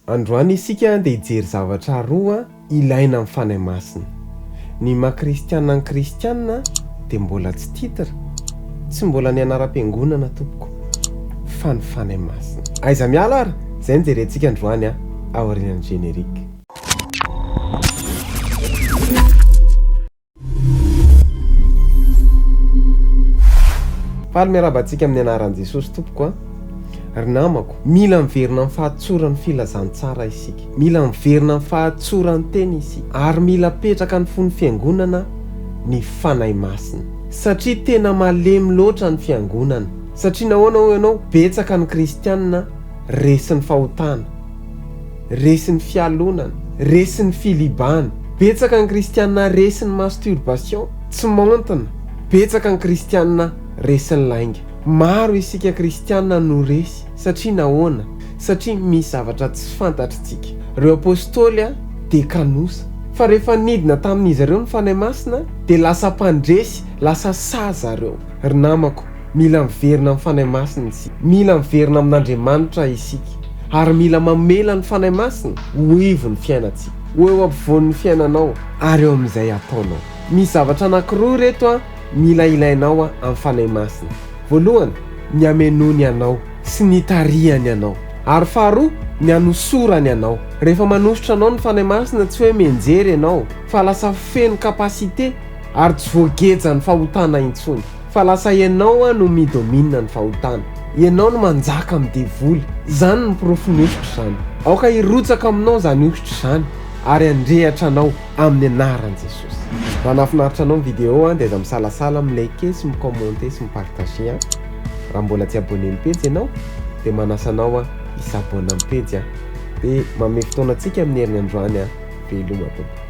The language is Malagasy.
Androany isika dia hijery zavatra roa ilaina amin'ny fanahy masina. Ny maha-kristianina ny kristianina dia mbola tsy titra, tsy mbola ny anaram-piangonana tompoko, fa ny fanahy masina. Aiza miala ary? Izay ny jerentsika androany aorian'ny generika. Faly miarabantsika amin'ny anaran'i Jesosy tompoko. Ry namako, mila miverina amin'ny fahatsoran'ny filazantsara isika. Mila miverina amin'ny fahatsoran'ny teny isika. Ary mila petraka ny fon'ny fiangonana ny fanahy masina. Satria tena malemy loatra ny fiangonana. Satria nahoana ho ianao betsaka ny kristianina resin'ny fahotana, resin'ny fialonana, resin'ny filibana. Betsaka ny kristianina resin'ny masturbation, tsy montina. Betsaka ny kristianina resin'ny lainga. Maro isika kristianina no resy satria nahoana? Satria misy zavatra tsy fantatritsika. Ireo apôstôly dia kanosa, fa rehefa nidina tamin'izy ireo ny fanahy masina dia lasa mpandresy, lasa saza ireo. Ry namako, mila miverina amin'ny fanahy masina isika. Mila miverina amin'Andriamanitra isika. Ary mila mamela ny fanahy masina ho ivo ny fiainantsika, ho eo ampovoan'ny fiainanao ary eo amin'izay ataonao. Misy zavatra anankiroa reto mila ilainao amin'ny fanahy masina. Voalohany, ny amenony anao sy ny tarihany anao. Ary faharoa, ny anosorany anao. Rehefa manositra anao ny fanahy masina tsy hoe menjery ianao, fa lasa feno kapasite ary tsy voageja ny fahotana intsony. Fa lasa ianao no midomina ny fahotana. Ianao no manjaka amin'ny devoly. Zany ny profiny ositra zany. Aoka hirotsaka aminao zany ositra zany ary andrehatra anao amin'ny anaran'i Jesosy. Raha nahafinaritra anao ny vidéo dia aza misalasala, milike sy micommente sy mipartage. Raha mbola tsy abonné ny page ianao dia manasa anao hisabona amin'ny page dia manome fotoana antsika amin'ny herinandroany veloma.